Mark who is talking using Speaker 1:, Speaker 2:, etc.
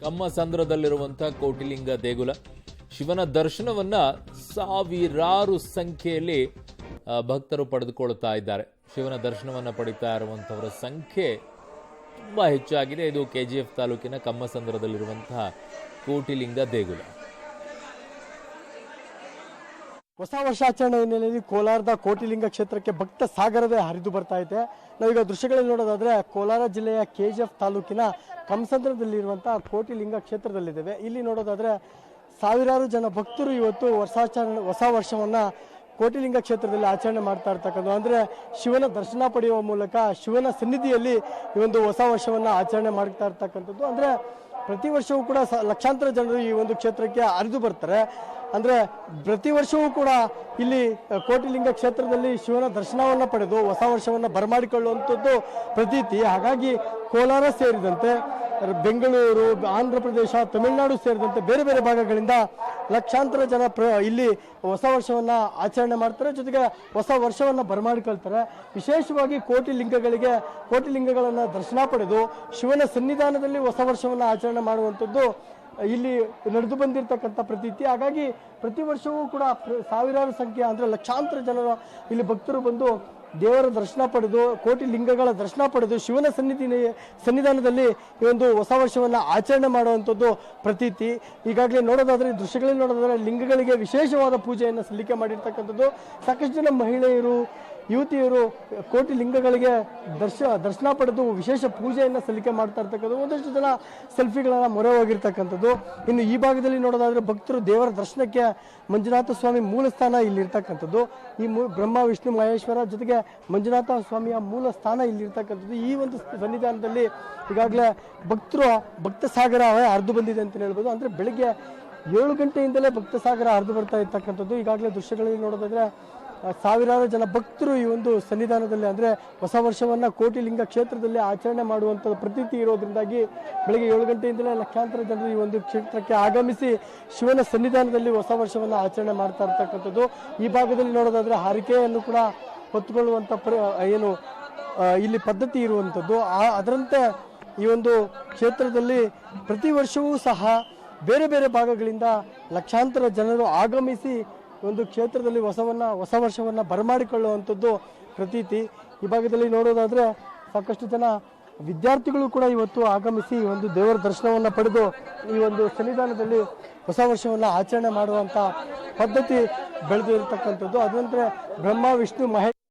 Speaker 1: ಕಮ್ಮಸಂದ್ರದಲ್ಲಿರುವಂತಹ ಕೋಟಿಲಿಂಗ ದೇಗುಲ ಶಿವನ ದರ್ಶನವನ್ನ ಸಾವಿರಾರು ಸಂಖ್ಯೆಯಲ್ಲಿ ಭಕ್ತರು ಪಡೆದುಕೊಳ್ತಾ ಇದ್ದಾರೆ. ಶಿವನ ದರ್ಶನವನ್ನ ಪಡಿತಾ ಇರುವಂತವರ ಸಂಖ್ಯೆ ತುಂಬಾ ಹೆಚ್ಚಾಗಿದೆ. ಇದು ಕೆಜಿಎಫ್ ತಾಲೂಕಿನ ಕಮ್ಮಸಂದ್ರದಲ್ಲಿರುವಂತಹ ಕೋಟಿಲಿಂಗ ದೇಗುಲ.
Speaker 2: ಹೊಸ ವರ್ಷಾಚರಣೆ ಹಿನ್ನೆಲೆಯಲ್ಲಿ ಕೋಲಾರದ ಕೋಟಿಲಿಂಗ ಕ್ಷೇತ್ರಕ್ಕೆ ಭಕ್ತ ಸಾಗರವೇ ಹರಿದು ಬರ್ತಾ ಇದೆ. ನಾವೀಗ ದೃಶ್ಯಗಳಲ್ಲಿ ನೋಡೋದಾದ್ರೆ ಕೋಲಾರ ಜಿಲ್ಲೆಯ ಕೆಜಿಎಫ್ ತಾಲೂಕಿನ ಕಮ್ಮಸಂದ್ರದಲ್ಲಿರುವಂತಹ ಕೋಟಿಲಿಂಗ ಕ್ಷೇತ್ರದಲ್ಲಿದ್ದೇವೆ. ಇಲ್ಲಿ ನೋಡೋದಾದ್ರೆ ಸಾವಿರಾರು ಜನ ಭಕ್ತರು ಇವತ್ತು ಹೊಸ ವರ್ಷವನ್ನ ಕೋಟಿಲಿಂಗ ಕ್ಷೇತ್ರದಲ್ಲಿ ಆಚರಣೆ ಮಾಡ್ತಾ ಇರ್ತಕ್ಕಂಥ ಅಂದ್ರೆ ಶಿವನ ದರ್ಶನ ಪಡೆಯುವ ಮೂಲಕ ಶಿವನ ಸನ್ನಿಧಿಯಲ್ಲಿ ಈ ಒಂದು ಹೊಸ ವರ್ಷವನ್ನ ಆಚರಣೆ ಮಾಡ್ತಾ ಇರ್ತಕ್ಕಂಥದ್ದು. ಅಂದ್ರೆ ಪ್ರತಿ ವರ್ಷವೂ ಕೂಡ ಲಕ್ಷಾಂತರ ಜನರು ಈ ಒಂದು ಕ್ಷೇತ್ರಕ್ಕೆ ಹರಿದು ಬರ್ತಾರೆ. ಅಂದ್ರೆ ಪ್ರತಿ ವರ್ಷವೂ ಕೂಡ ಇಲ್ಲಿ ಕೋಟಿಲಿಂಗ ಕ್ಷೇತ್ರದಲ್ಲಿ ಶಿವನ ದರ್ಶನವನ್ನ ಪಡೆದು ಹೊಸ ವರ್ಷವನ್ನ ಬರಮಾಡಿಕೊಳ್ಳುವಂಥದ್ದು ಪ್ರತೀತಿ. ಹಾಗಾಗಿ ಕೋಲಾರ ಸೇರಿದಂತೆ ಬೆಂಗಳೂರು, ಆಂಧ್ರ ಪ್ರದೇಶ, ತಮಿಳುನಾಡು ಸೇರಿದಂತೆ ಬೇರೆ ಬೇರೆ ಭಾಗಗಳಿಂದ ಲಕ್ಷಾಂತರ ಜನ ಇಲ್ಲಿ ಹೊಸ ವರ್ಷವನ್ನ ಆಚರಣೆ ಮಾಡ್ತಾರೆ, ಜೊತೆಗೆ ಹೊಸ ವರ್ಷವನ್ನ ಬರಮಾಡಿಕೊಳ್ತಾರೆ. ವಿಶೇಷವಾಗಿ ಕೋಟಿಲಿಂಗಗಳನ್ನ ದರ್ಶನ ಪಡೆದು ಶಿವನ ಸನ್ನಿಧಾನದಲ್ಲಿ ಹೊಸ ವರ್ಷವನ್ನ ಆಚರಣೆ ಮಾಡುವಂಥದ್ದು ಇಲ್ಲಿ ನಡೆದು ಬಂದಿರತಕ್ಕಂಥ ಪ್ರತೀತಿ. ಹಾಗಾಗಿ ಪ್ರತಿ ವರ್ಷವೂ ಕೂಡ ಸಾವಿರಾರು ಸಂಖ್ಯೆ ಅಂದ್ರೆ ಲಕ್ಷಾಂತರ ಜನರು ಇಲ್ಲಿ ಭಕ್ತರು ಬಂದು ದೇವರ ದರ್ಶನ ಪಡೆದು ಕೋಟಿಲಿಂಗಗಳ ದರ್ಶನ ಪಡೆದು ಶಿವನ ಸನ್ನಿಧಾನದಲ್ಲಿ ಈ ಒಂದು ಹೊಸ ವರ್ಷವನ್ನ ಆಚರಣೆ ಮಾಡುವಂಥದ್ದು ಪ್ರತೀತಿ. ಈಗಾಗಲೇ ನೋಡೋದಾದ್ರೆ ದೃಶ್ಯಗಳಲ್ಲಿ ನೋಡೋದಾದ್ರೆ ಲಿಂಗಗಳಿಗೆ ವಿಶೇಷವಾದ ಪೂಜೆಯನ್ನು ಸಲ್ಲಿಕೆ ಮಾಡಿರ್ತಕ್ಕಂಥದ್ದು. ಸಾಕಷ್ಟು ಜನ ಮಹಿಳೆಯರು, ಯುವತಿಯರು ಕೋಟಿಲಿಂಗಗಳಿಗೆ ದರ್ಶನ ಪಡೆದು ವಿಶೇಷ ಪೂಜೆಯನ್ನು ಸಲ್ಲಿಕೆ ಮಾಡ್ತಾ ಇರ್ತಕ್ಕಂಥದ್ದು. ಒಂದಷ್ಟು ಜನ ಸೆಲ್ಫಿಗಳನ್ನ ಮೊರೆ ಹೋಗಿರ್ತಕ್ಕಂಥದ್ದು. ಇನ್ನು ಈ ಭಾಗದಲ್ಲಿ ನೋಡೋದಾದ್ರೆ ಭಕ್ತರು ದೇವರ ದರ್ಶನಕ್ಕೆ ಮಂಜುನಾಥ ಸ್ವಾಮಿ ಮೂಲ ಸ್ಥಾನ ಇಲ್ಲಿರ್ತಕ್ಕಂಥದ್ದು. ಈ ಬ್ರಹ್ಮ ವಿಷ್ಣು ಮಹೇಶ್ವರ ಜೊತೆಗೆ ಮಂಜುನಾಥ ಸ್ವಾಮಿಯ ಮೂಲ ಸ್ಥಾನ ಇಲ್ಲಿರ್ತಕ್ಕಂಥದ್ದು. ಈ ಒಂದು ಸನ್ನಿಧಾನದಲ್ಲಿ ಈಗಾಗಲೇ ಭಕ್ತ ಸಾಗರ ಹರಿದು ಬಂದಿದೆ ಅಂತ ಹೇಳ್ಬೋದು. ಅಂದ್ರೆ ಬೆಳಿಗ್ಗೆ 7 ಗಂಟೆಯಿಂದಲೇ ಭಕ್ತ ಸಾಗರ ಹರಿದು ಬರ್ತಾ ಇರ್ತಕ್ಕಂಥದ್ದು. ಈಗಾಗಲೇ ದೃಶ್ಯಗಳಲ್ಲಿ ನೋಡೋದಾದ್ರೆ ಸಾವಿರಾರು ಜನ ಭಕ್ತರು ಈ ಒಂದು ಸನ್ನಿಧಾನದಲ್ಲಿ ಅಂದ್ರೆ ಹೊಸ ವರ್ಷವನ್ನ ಕೋಟಿಲಿಂಗ ಕ್ಷೇತ್ರದಲ್ಲಿ ಆಚರಣೆ ಮಾಡುವಂತ ಪ್ರತೀತಿ ಇರೋದ್ರಿಂದಾಗಿ ಬೆಳಗ್ಗೆ 7 ಗಂಟೆಯಿಂದಲೇ ಲಕ್ಷಾಂತರ ಜನರು ಈ ಒಂದು ಕ್ಷೇತ್ರಕ್ಕೆ ಆಗಮಿಸಿ ಶಿವನ ಸನ್ನಿಧಾನದಲ್ಲಿ ಹೊಸ ವರ್ಷವನ್ನ ಆಚರಣೆ ಮಾಡ್ತಾ ಇರ್ತಕ್ಕಂಥದ್ದು. ಈ ಭಾಗದಲ್ಲಿ ನೋಡೋದಾದ್ರೆ ಹರಕೆಯನ್ನು ಕೂಡ ಹೊತ್ತುಕೊಳ್ಳುವಂತ ಇಲ್ಲಿ ಪದ್ಧತಿ ಇರುವಂಥದ್ದು. ಅದರಂತೆ ಈ ಒಂದು ಕ್ಷೇತ್ರದಲ್ಲಿ ಪ್ರತಿ ವರ್ಷವೂ ಸಹ ಬೇರೆ ಬೇರೆ ಭಾಗಗಳಿಂದ ಲಕ್ಷಾಂತರ ಜನರು ಆಗಮಿಸಿ ಒಂದು ಕ್ಷೇತ್ರದಲ್ಲಿ ಹೊಸ ವರ್ಷವನ್ನ ಬರಮಾಡಿಕೊಳ್ಳುವಂಥದ್ದು ಪ್ರತೀತಿ. ಈ ಭಾಗದಲ್ಲಿ ನೋಡೋದಾದ್ರೆ ಸಾಕಷ್ಟು ಜನ ವಿದ್ಯಾರ್ಥಿಗಳು ಕೂಡ ಇವತ್ತು ಆಗಮಿಸಿ ಒಂದು ದೇವರ ದರ್ಶನವನ್ನ ಪಡೆದು ಈ ಒಂದು ಸನ್ನಿಧಾನದಲ್ಲಿ ಹೊಸ ವರ್ಷವನ್ನ ಆಚರಣೆ ಮಾಡುವಂತ ಪದ್ಧತಿ ಬೆಳೆದಿರತಕ್ಕಂಥದ್ದು. ಅದಂದ್ರೆ ಬ್ರಹ್ಮ ವಿಷ್ಣು ಮಹೇಶ್